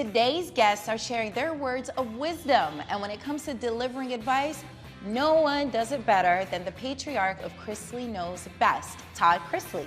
Today's guests are sharing their words of wisdom, and when it comes to delivering advice, no one does it better than the patriarch of Chrisley knows best, Todd Chrisley.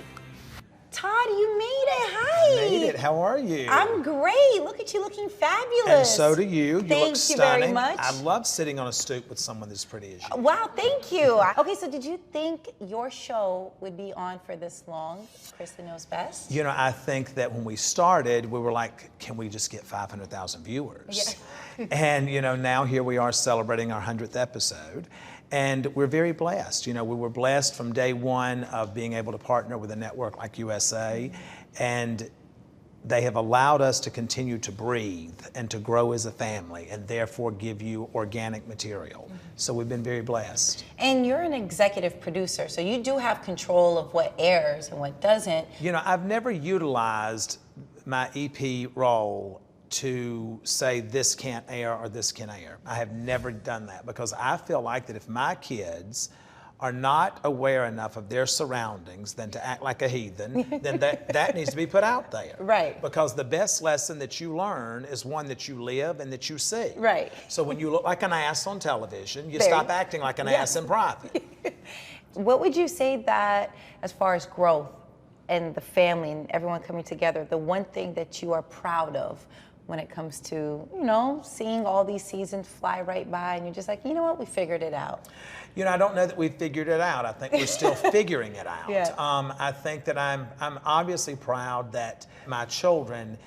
Todd, you made it. Hi. I made it. How are you? I'm great. Look at you looking fabulous. And so do you. You Thank look stunning. you very much. I love sitting on a stoop with someone as pretty as you. Wow, thank you. Okay, so did you think your show would be on for this long? Chrisley Knows Best? You know, I think that when we started, we were like, can we just get 500,000 viewers? Yeah. And, you know, now here we are celebrating our 100th episode. And we're very blessed. You know, we were blessed from day one of being able to partner with a network like USA. And they have allowed us to continue to breathe and to grow as a family and therefore give you organic material. So we've been very blessed. And you're an executive producer, so you do have control of what airs and what doesn't. You know, I've never utilized my EP role to say this can't air or this can air. I have never done that because I feel like that if my kids are not aware enough of their surroundings than to act like a heathen, then that needs to be put out there. Right. Because the best lesson that you learn is one that you live and that you see. Right. So when you look like an ass on television, you stop acting like an ass in private. What would you say that, as far as growth and the family and everyone coming together, the one thing that you are proud of when it comes to, you know, seeing all these seasons fly right by and you're just like, you know what, we figured it out? You know, I don't know that we've figured it out. I think we're still figuring it out. Yeah. I think that I'm obviously proud that my children,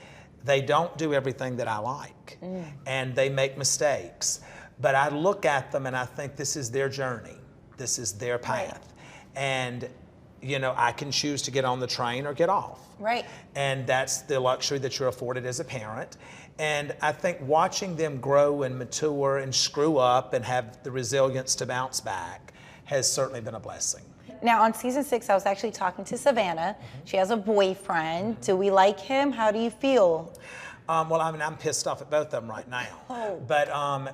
they don't do everything that I like, and they make mistakes. But I look at them and I think this is their journey. This is their path. Right. And, you know, I can choose to get on the train or get off. Right. And that's the luxury that you're afforded as a parent. And I think watching them grow and mature and screw up and have the resilience to bounce back has certainly been a blessing. Now, on season 6, I was actually talking to Savannah. She has a boyfriend. Do we like him? How do you feel? Well, I mean, I'm pissed off at both of them right now. Oh. But,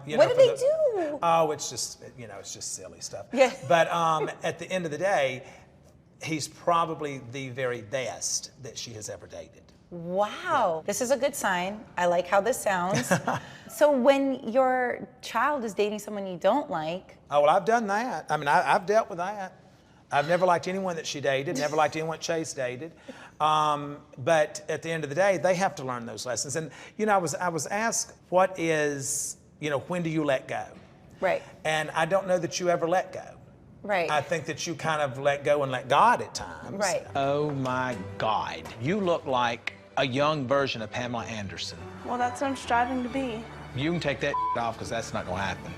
you What know, did they do? Oh, it's just, you know, it's just silly stuff. Yeah. But at the end of the day, he's probably the very best that she has ever dated. Wow. This is a good sign. I like how this sounds. So when your child is dating someone you don't like. Oh, well, I've done that. I mean, I've dealt with that. I've never liked anyone that she dated, never liked anyone Chase dated. But at the end of the day, they have to learn those lessons. And, you know, I was asked, what is, you know, when do you let go? Right. And I don't know that you ever let go. Right. I think that you kind of let go and let God at times. Right. Oh my God. You look like a young version of Pamela Anderson. Well, that's what I'm striving to be. You can take that off because that's not going to happen.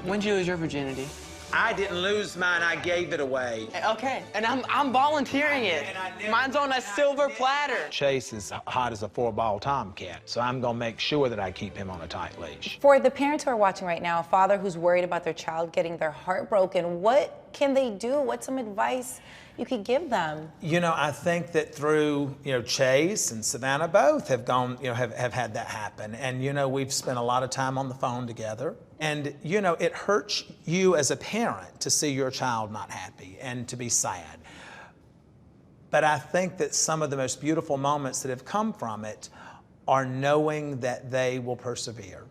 When'd you lose your virginity? I didn't lose mine, I gave it away. Okay, and I'm volunteering it. Mine's on a silver platter. Chase is hot as a 4-ball tomcat, so I'm going to make sure that I keep him on a tight leash. For the parents who are watching right now, a father who's worried about their child getting their heart broken, what can they do? What's some advice you could give them? You know, I think that through, you know, Chase and Savannah both have gone, you know, have had that happen. And, you know, we've spent a lot of time on the phone together. And, you know, it hurts you as a parent to see your child not happy and to be sad. But I think that some of the most beautiful moments that have come from it are knowing that they will persevere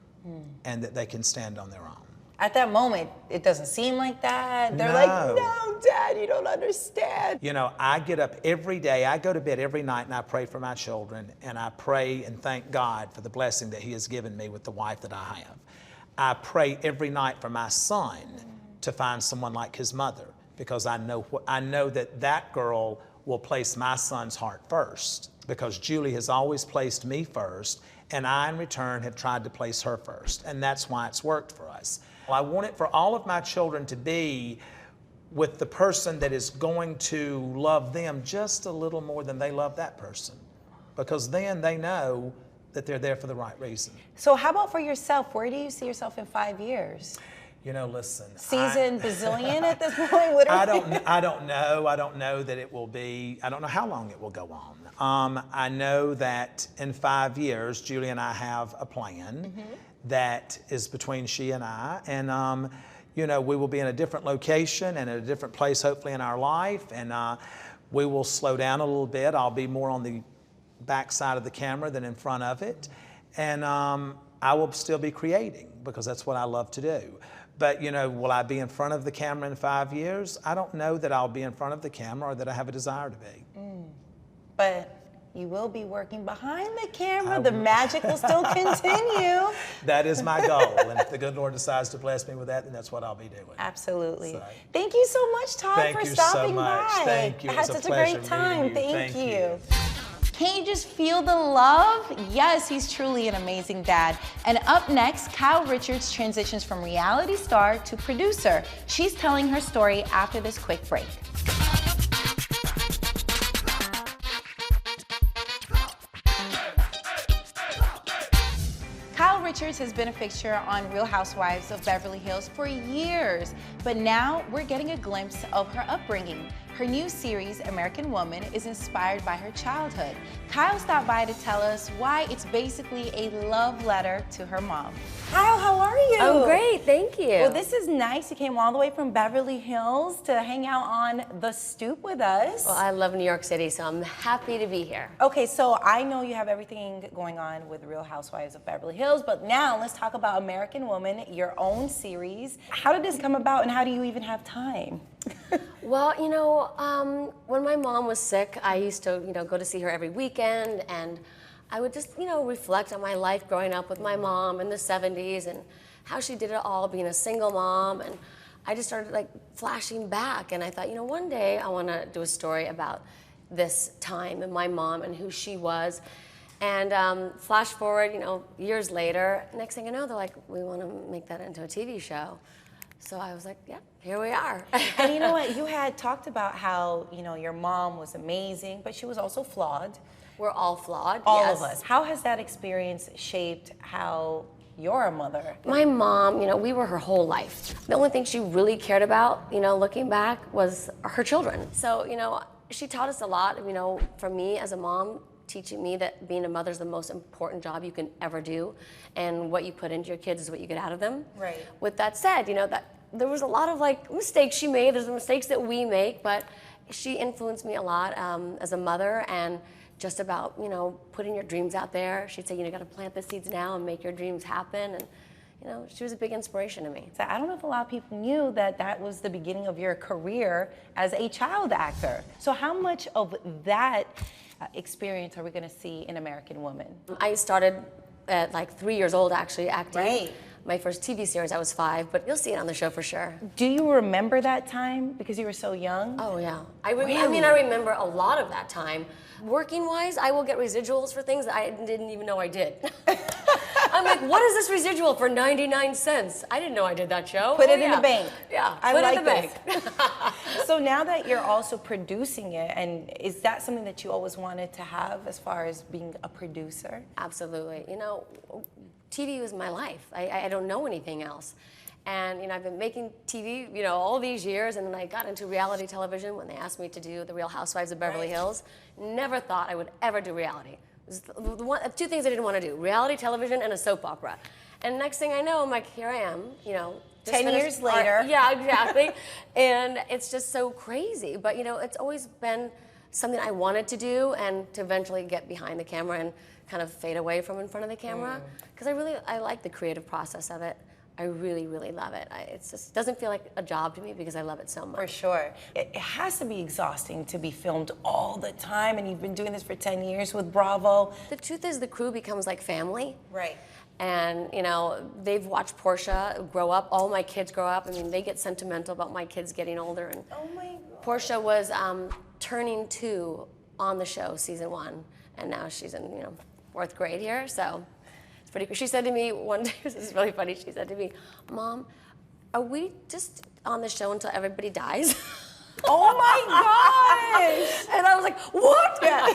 and that they can stand on their own. At that moment, it doesn't seem like that. They're like, no, Dad, you don't understand. You know, I get up every day, I go to bed every night and I pray for my children, and I pray and thank God for the blessing that He has given me with the wife that I have. I pray every night for my son to find someone like his mother, because I know that that girl will place my son's heart first, because Julie has always placed me first, and I in return have tried to place her first, and that's why it's worked for us. I want it for all of my children to be with the person that is going to love them just a little more than they love that person, because then they know that they're there for the right reason. So how about for yourself? Where do you see yourself in 5 years? You know, listen. Seasoned bazillion at this point? Literally. I don't know. I don't know that it will be, I don't know how long it will go on. I know that in 5 years, Julie and I have a plan that is between she and I. And, you know, we will be in a different location and at a different place, hopefully, in our life. And we will slow down a little bit. I'll be more on the back side of the camera than in front of it. And I will still be creating because that's what I love to do. But, you know, will I be in front of the camera in 5 years? I don't know that I'll be in front of the camera or that I have a desire to be. But you will be working behind the camera. The magic will still continue. That is my goal. And if the good Lord decides to bless me with that, then that's what I'll be doing. Absolutely. So. Thank you so much, Todd, Thank for you stopping so much. by. Thank you. I It had was a such a pleasure great time. meeting you. Thank Thank you. you. Can you just feel the love? Yes, he's truly an amazing dad. And up next, Kyle Richards transitions from reality star to producer. She's telling her story after this quick break. Kyle Richards has been a fixture on Real Housewives of Beverly Hills for years, but now we're getting a glimpse of her upbringing. Her new series, American Woman, is inspired by her childhood. Kyle stopped by to tell us why it's basically a love letter to her mom. Kyle, how are you? I'm great, thank you. Well, this is nice. You came all the way from Beverly Hills to hang out on the Stoop with us. Well, I love New York City, so I'm happy to be here. Okay, so I know you have everything going on with Real Housewives of Beverly Hills, but now let's talk about American Woman, your own series. How did this come about and how do you even have time? Well, you know, when my mom was sick, I used to, go to see her every weekend, and I would just, reflect on my life growing up with my mom in the 70s and how she did it all, being a single mom, and I just started like flashing back, and I thought, one day I want to do a story about this time and my mom and who she was. And flash forward, years later, next thing I know, they're like, we want to make that into a TV show. So I was like, yeah, here we are. And you know what? You had talked about how, your mom was amazing, but she was also flawed. We're all flawed. All yes. of us. How has that experience shaped how you're a mother? My mom, we were her whole life. The only thing she really cared about, looking back, was her children. So, she taught us a lot, for me as a mom, teaching me that being a mother is the most important job you can ever do, and what you put into your kids is what you get out of them. Right. With that said, that there was a lot of mistakes she made. There's mistakes that we make, but she influenced me a lot as a mother, and just about putting your dreams out there. She'd say, you got to plant the seeds now and make your dreams happen. And she was a big inspiration to me. So I don't know if a lot of people knew that that was the beginning of your career as a child actor. So how much of that experience are we going to see in American Woman? I started at 3 years old actually acting. Right. My first TV series, I was 5, but you'll see it on the show for sure. Do you remember that time because you were so young? Oh yeah, I remember a lot of that time. Working-wise, I will get residuals for things that I didn't even know I did. I'm like, what is this residual for 99 cents? I didn't know I did that show. Put it in the bank. Yeah, I put like it in the this. bank. So now that you're also producing it, and is that something that you always wanted to have as far as being a producer? Absolutely. TV was my life. I don't know anything else. And I've been making TV, all these years, and then I got into reality television when they asked me to do The Real Housewives of Beverly Hills. Never thought I would ever do reality. It was the two things I didn't want to do: reality television and a soap opera. And next thing I know, I'm like, here I am, 10 years later. Yeah, exactly. And it's just so crazy. But it's always been something I wanted to do, and to eventually get behind the camera and kind of fade away from in front of the camera, because I like the creative process of it. I really, really love it. It just doesn't feel like a job to me because I love it so much. For sure. It has to be exhausting to be filmed all the time, and you've been doing this for 10 years with Bravo. The truth is, the crew becomes like family. Right. And, they've watched Portia grow up. All my kids grow up. I mean, they get sentimental about my kids getting older. And Oh my God. Portia was turning 2 on the show, season 1. And now she's in, 4th grade here, so it's pretty cool. She said to me one day, this is really funny, she said to me, Mom, are we just on the show until everybody dies? Oh my gosh! And I was like, what? Yeah.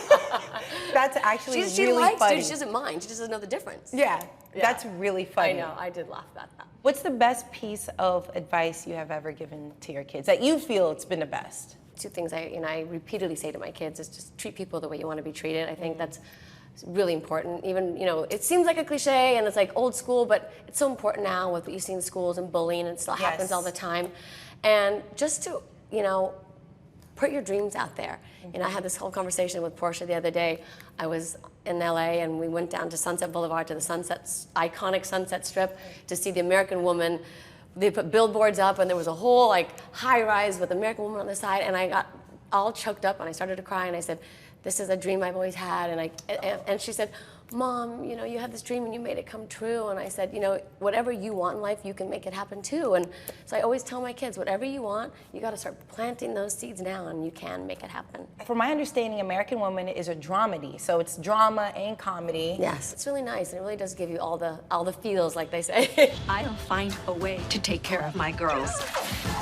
That's actually she really likes funny. it, she doesn't mind, she just doesn't know the difference. Yeah, that's really funny. I know, I did laugh about that. What's the best piece of advice you have ever given to your kids that you feel it's been the best? 2 things I repeatedly say to my kids is just treat people the way you want to be treated. I think that's really important. Even, it seems like a cliche and it's like old school, but it's so important now with what you see in schools and bullying, and it still happens all the time. And just to, put your dreams out there. I had this whole conversation with Portia the other day. I was in LA, and we went down to Sunset Boulevard to the iconic Sunset Strip to see the American Woman. They put billboards up, and there was a whole like high rise with American Woman on the side, and I got all choked up and I started to cry, and I said, "This is a dream I've always had." And she said, "Mom, you know, you had this dream and you made it come true." And I said, "You know, whatever you want in life, you can make it happen too." And so I always tell my kids, whatever you want, you got to start planting those seeds now, and you can make it happen. From my understanding, American Woman is a dramedy, so it's drama and comedy. Yes, it's really nice, and it really does give you all the feels, like they say. I'll find a way to take care of my girls.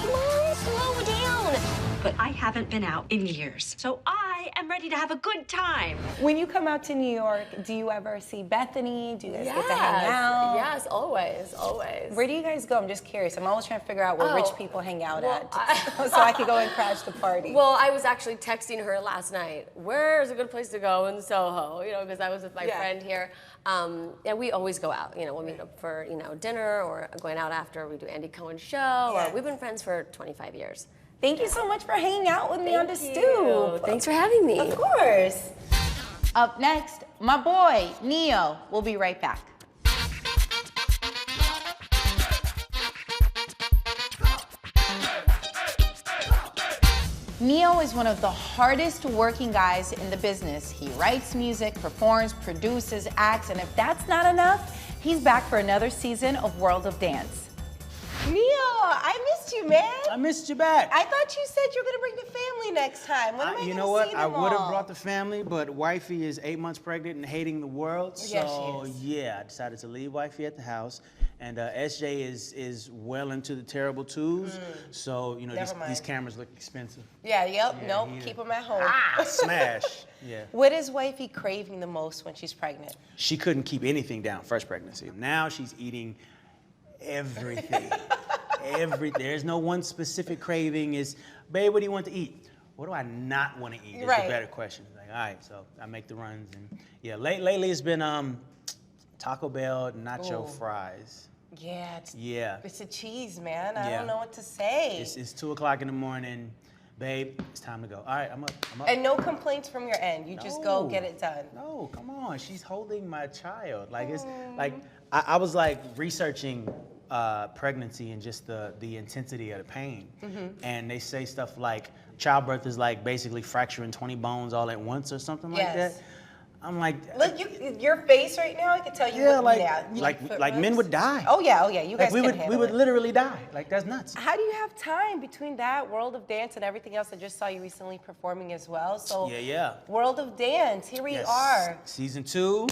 Mom, slow down. But I haven't been out in years, so I am ready to have a good time. When you come out to New York, do you ever see Bethany? Do you guys get to hang out? Yes, always, always. Where do you guys go? I'm just curious. I'm always trying to figure out where rich people hang out at, I- so I could go and crash the party. Well, I was actually texting her last night. Where's a good place to go in Soho? You know, because I was with my friend here. And we always go out. You know, we'll meet up for, you know, dinner or going out after we do Andy Cohen's show. Or we've been friends for 25 years. Thank you so much for hanging out with me on the Stoop. Thanks for having me. Of course. Up next, my boy, Neo. We'll be right back. Neo is one of the hardest working guys in the business. He writes music, performs, produces, acts, and if that's not enough, he's back for another season of World of Dance. Neo, I missed you, man. I missed you back. I thought you said you were gonna bring the family next time. When am I You gonna know what? see I them would have all? brought the family, but wifey is 8 months pregnant and hating the world. Yeah, So she is. yeah, I decided to leave wifey at the house. And SJ is well into the terrible twos. So you know these cameras look expensive. Yeah, yep, Yeah, nope, he- keep them at home. Smash. Yeah. What is wifey craving the most when she's pregnant? She couldn't keep anything down first pregnancy. Now she's eating everything. There's no one specific craving. Is, babe, what do you want to eat? What do I not want to eat? Is Right. a better question. Like, all right, so I make the runs, and yeah, lately it's been Taco Bell nacho fries. Yeah, Yeah, it's a cheese, man. I Yeah. don't know what to say. it's 2 o'clock in the morning, babe. It's time to go. All right, I'm up. And no complaints from your end. You just go No. get it done. No, come on. She's holding my child. Like it's like I was like researching pregnancy and just the intensity of the pain. And they say stuff like childbirth is like basically fracturing 20 bones all at once or something like Yes. that. I'm like, Look, your face right now, I can tell you. yeah, what, like men would die. Oh yeah. You Like guys we can would handle it. literally die. Like that's nuts. How do you have time between that, World of Dance, and everything else? I just saw you recently performing as well. So Yeah. World of Dance, here we Yes. are. Season 2.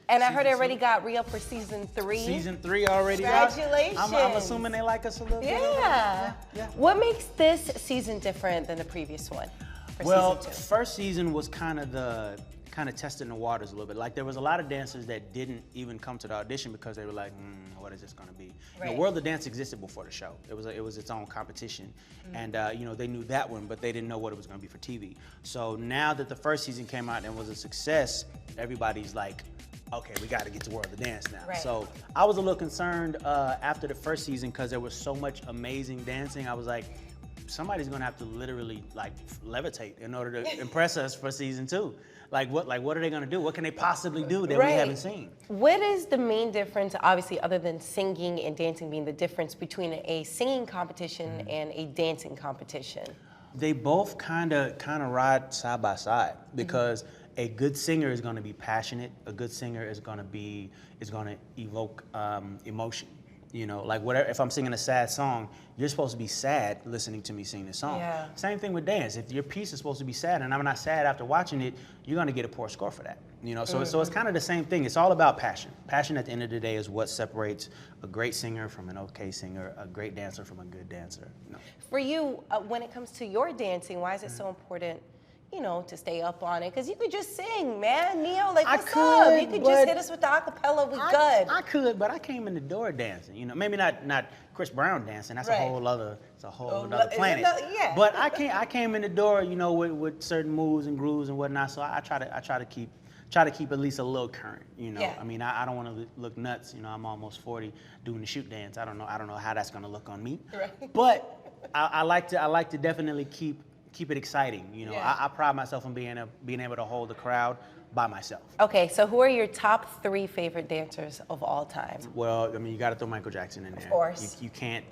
And I heard it Season already 2. got re-up for season 3. Season 3 already out. Congratulations. I'm assuming they like us a little bit. Yeah. Yeah. What makes this season different than the previous one? For Well, season 2? first season was kind of testing the waters a little bit. Like there was a lot of dancers that didn't even come to the audition because they were like, what is this going to be? Right. The World of Dance existed before the show. It was its own competition, and they knew that one, but they didn't know what it was going to be for TV. So now that the first season came out and was a success, everybody's like, okay, we got to get to World of Dance now. Right. So I was a little concerned after the first season because there was so much amazing dancing. I was like, somebody's gonna have to literally like levitate in order to impress us for season 2. Like what are they gonna do? What can they possibly do that we haven't seen? What is the main difference, obviously, other than singing and dancing being the difference between a singing competition and a dancing competition? They both kind of ride side by side because a good singer is gonna be passionate. A good singer is gonna evoke emotion. You know, like whatever. If I'm singing a sad song, you're supposed to be sad listening to me sing this song. Yeah. Same thing with dance. If your piece is supposed to be sad and I'm not sad after watching it, you're gonna get a poor score for that. You know, so it's kind of the same thing. It's all about passion. Passion at the end of the day is what separates a great singer from an okay singer, a great dancer from a good dancer. You know? For you, when it comes to your dancing, why is it so important, to stay up on it? Because you could just sing, man. Neo, like, what's up? You could just hit us with the acapella, we good. I could, but I came in the door dancing. Maybe not Chris Brown dancing. That's Right. a whole other is planet. yeah. But I came in the door, with certain moves and grooves and whatnot. So I try to keep at least a little current. Yeah. I mean, I don't want to look nuts. I'm almost 40 doing the shoot dance. I don't know how that's gonna look on me. Right. But I like to definitely keep it exciting. Yeah. I pride myself on being able to hold the crowd by myself. Okay, so who are your top 3 favorite dancers of all time? Well, I mean, you got to throw Michael Jackson in there. Of course. You can't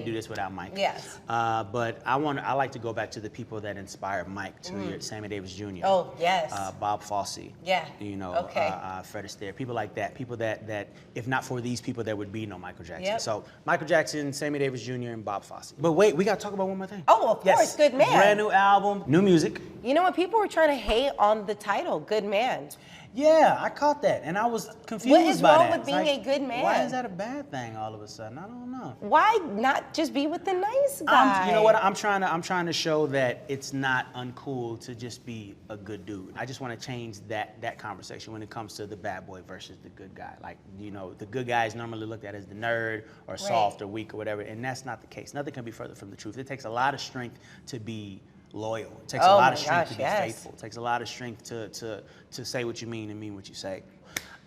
do this without Mike. Yes. But I like to go back to the people that inspired Mike, to Sammy Davis Jr. Oh, yes. Bob Fosse. Yeah. You know, Okay. Fred Astaire, people like that. People that if not for these people, there would be no Michael Jackson. Yep. So Michael Jackson, Sammy Davis Jr., and Bob Fosse. But wait, we got to talk about one more thing. Oh, of course, Good Man. Brand new album, new music. You know what? People were trying to hate on the title, Good Man. Yeah, I caught that, and I was confused What is by wrong that. with It's being a good man? Why is that a bad thing all of a sudden? I don't know. Why not just be with the nice guy? You know what? I'm trying to show that it's not uncool to just be a good dude. I just want to change that conversation when it comes to the bad boy versus the good guy. Like, you know, the good guy is normally looked at as the nerd or soft or weak or whatever, and that's not the case. Nothing can be further from the truth. It takes a lot of strength to be loyal. It takes a lot of strength to be faithful. It takes a lot of strength to say what you mean and mean what you say.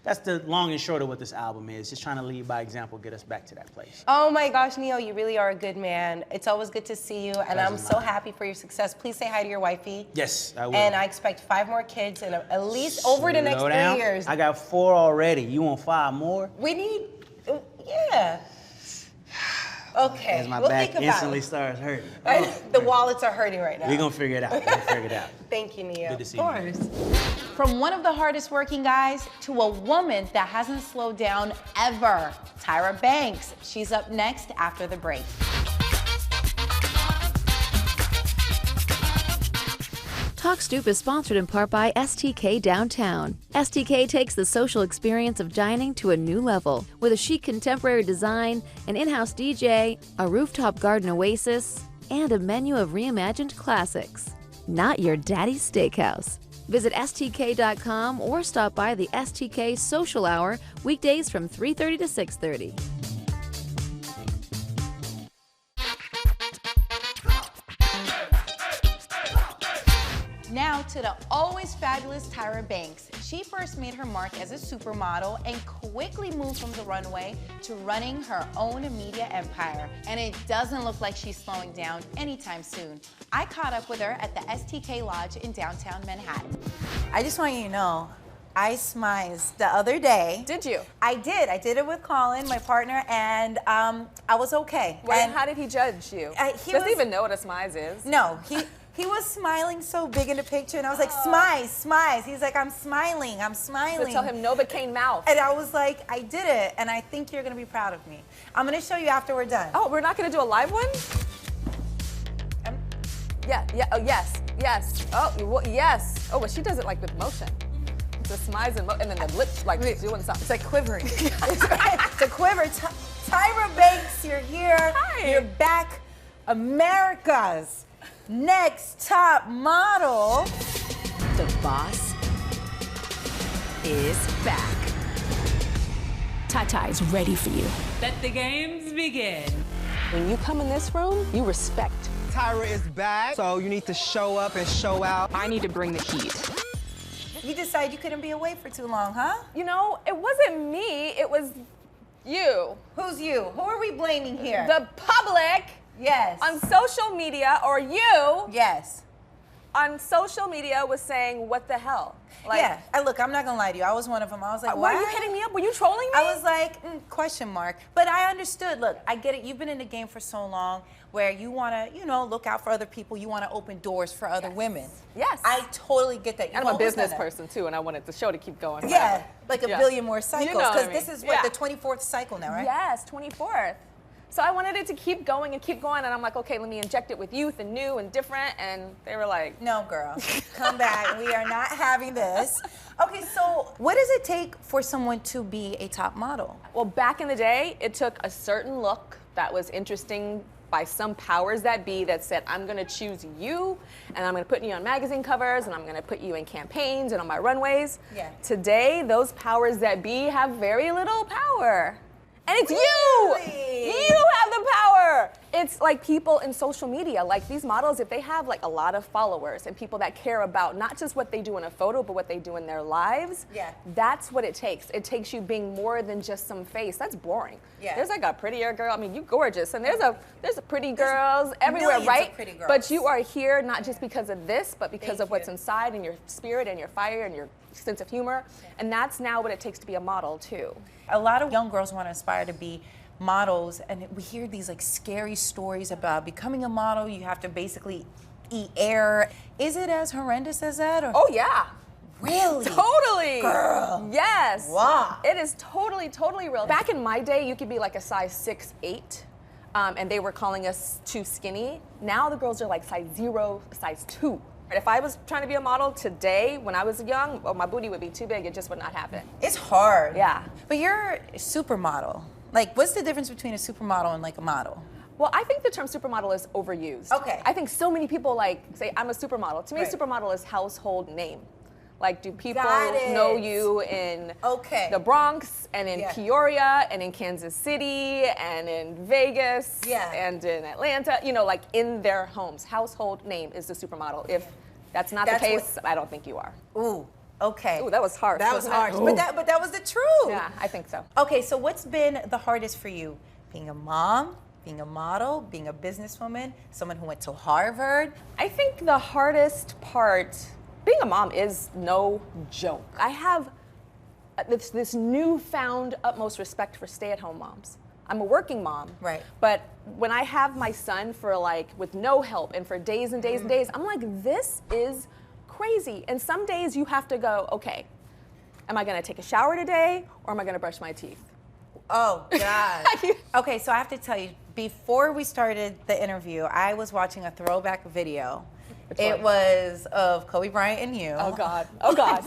That's the long and short of what this album is. Just trying to lead by example, get us back to that place. Oh my gosh, Neo, you really are a good man. It's always good to see you, and I'm so happy for your success. Please say hi to your wifey. Yes, I will. And I expect 5 more kids in at least over the next 3 years. I got 4 already. You want 5 more? We need, yeah. Okay, As my we'll back think about instantly it. starts hurting. The wallets are hurting right now. We're gonna figure it out. Thank you, Neo. Good to see you. Of course. From one of the hardest working guys to a woman that hasn't slowed down ever, Tyra Banks. She's up next after the break. Talk Stoop is sponsored in part by STK Downtown. STK takes the social experience of dining to a new level with a chic contemporary design, an in-house DJ, a rooftop garden oasis, and a menu of reimagined classics. Not your daddy's steakhouse. Visit stk.com or stop by the STK Social Hour weekdays from 3:30 to 6:30. Now to the always fabulous Tyra Banks. She first made her mark as a supermodel and quickly moved from the runway to running her own media empire. And it doesn't look like she's slowing down anytime soon. I caught up with her at the STK Lodge in downtown Manhattan. I just want you to know, I smized the other day. Did you? I did. I did it with Colin, my partner, and I was okay. Well, and how did he judge you? He doesn't even know what a smize is. No, he was smiling so big in the picture, and I was like, smize. He's like, I'm smiling. So tell him no but cane mouth. And I was like, I did it, and I think you're gonna be proud of me. I'm gonna show you after we're done. Oh, we're not gonna do a live one? Oh, yes. Oh, yes. Oh, but she does it like with motion. It's a smize and then the lips like doing something. It's like quivering. It's a quiver. Tyra Banks, you're here. Hi. You're back. America's next top model. The boss is back. Tata is ready for you. Let the games begin. When you come in this room, you respect. Tyra is back, so you need to show up and show out. I need to bring the heat. You decided you couldn't be away for too long, huh? You know, it wasn't me, it was you. Who's you? Who are we blaming here? The public. Yes. On social media, or you. Yes. On social media was saying, what the hell? Like, yeah, look, I'm not gonna lie to you. I was one of them. I was like, why are you hitting me up? Were you trolling me? I was like, question mark. But I understood. Look, I get it. You've been in the game for so long where you wanna, look out for other people. You wanna open doors for other women. Yes. I totally get that. And I'm a business person too, and I wanted the show to keep going. Yeah, forever. like a billion more cycles. You know Because what I mean. this is what, the 24th cycle now, right? Yes, 24th. So I wanted it to keep going, and I'm like, okay, let me inject it with youth and new and different, and they were like, no, girl, come back. We are not having this. Okay, so what does it take for someone to be a top model? Well, back in the day, it took a certain look that was interesting by some powers that be that said, I'm gonna choose you, and I'm gonna put you on magazine covers, and I'm gonna put you in campaigns and on my runways. Yeah. Today, those powers that be have very little power. And it's Really? you! You have the power! It's like people in social media, like these models, if they have like a lot of followers and people that care about not just what they do in a photo, but what they do in their lives, that's what it takes. It takes you being more than just some face. That's boring. There's like a prettier girl. I mean, you gorgeous, and there's a pretty girls everywhere, right? Pretty girls. But you are here not just because of this, but because of what's inside and your spirit and your fire and your sense of humor. And that's now what it takes to be a model too. A lot of young girls want to aspire to be models, and we hear these like scary stories about becoming a model. You have to basically eat air. Is it as horrendous as that? Or? Oh yeah. Really? Totally. Girl. Yes. Wow. It is totally, totally real. Back in my day, you could be like a size 6'8", and they were calling us too skinny. Now the girls are like size 0, size 2. If I was trying to be a model today, when I was young, my booty would be too big. It just would not happen. It's hard. Yeah. But you're a supermodel. Like, what's the difference between a supermodel and like a model? Well, I think the term supermodel is overused. Okay. I think so many people like say, I'm a supermodel. To me, supermodel is household name. Like, do people know you in the Bronx and in Peoria and in Kansas City and in Vegas and in Atlanta? You know, like in their homes. Household name is the supermodel. If that's not the case, I don't think you are. Ooh. Okay. Ooh, that was harsh. That was harsh. Ooh. But that was the truth. Yeah, I think so. Okay, so what's been the hardest for you? Being a mom, being a model, being a businesswoman, someone who went to Harvard? I think the hardest part, being a mom is no joke. I have this newfound utmost respect for stay-at-home moms. I'm a working mom, right? But when I have my son for like with no help and for days and days and days, I'm like, this is crazy. And some days you have to go, okay, am I gonna take a shower today or am I gonna brush my teeth? Oh, God. Okay, so I have to tell you, before we started the interview, I was watching a throwback video. It was of Kobe Bryant and you. Oh, God. Oh, God.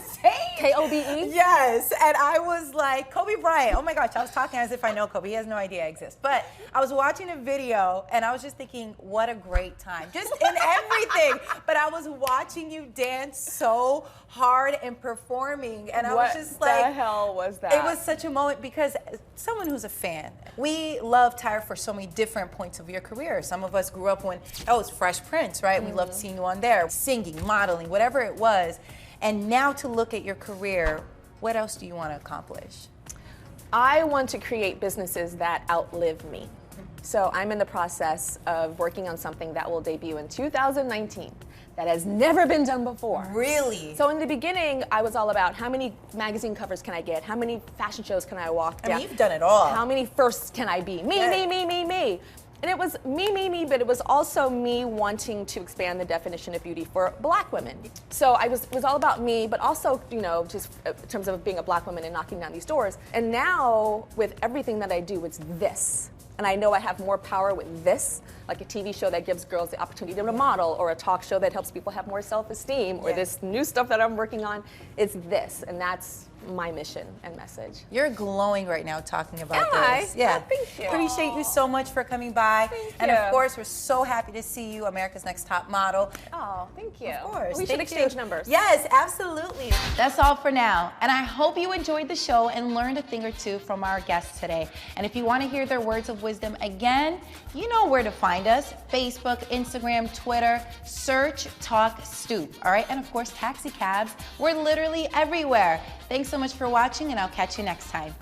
K-O-B-E? Yes. And I was like, Kobe Bryant. Oh, my gosh. I was talking as if I know Kobe. He has no idea I exist. But I was watching a video, and I was just thinking, what a great time. Just in everything. But I was watching you dance so hard and performing. And I was just like, what the hell was that? It was such a moment because someone who's a fan, we love Tyra for so many different points of your career. Some of us grew up when, it was Fresh Prince, right? We loved seeing you on there, singing, modeling, whatever it was. And now to look at your career, what else do you want to accomplish? I want to create businesses that outlive me. So I'm in the process of working on something that will debut in 2019 that has never been done before. Really? So in the beginning, I was all about how many magazine covers can I get? How many fashion shows can I walk down? I mean, you've done it all. How many firsts can I be? Me. And it was me, but it was also me wanting to expand the definition of beauty for Black women. So it was all about me, but also, you know, just in terms of being a Black woman and knocking down these doors. And now, with everything that I do, it's this. And I know I have more power with this, like a TV show that gives girls the opportunity to model, or a talk show that helps people have more self-esteem, or this new stuff that I'm working on. It's this, and that's my mission and message. You're glowing right now talking about Am this. I? Yeah. Oh, thank you. Appreciate you so much for coming by. Thank and you. of course, we're so happy to see you, America's Next Top Model. Oh, thank you. Of course. We should exchange numbers. Yes, absolutely. That's all for now. And I hope you enjoyed the show and learned a thing or two from our guests today. And if you want to hear their words of wisdom again, you know where to find us. Facebook, Instagram, Twitter. Search Talk Stoop. All right. And of course, taxi cabs. We're literally everywhere. Thanks so much for watching, and I'll catch you next time.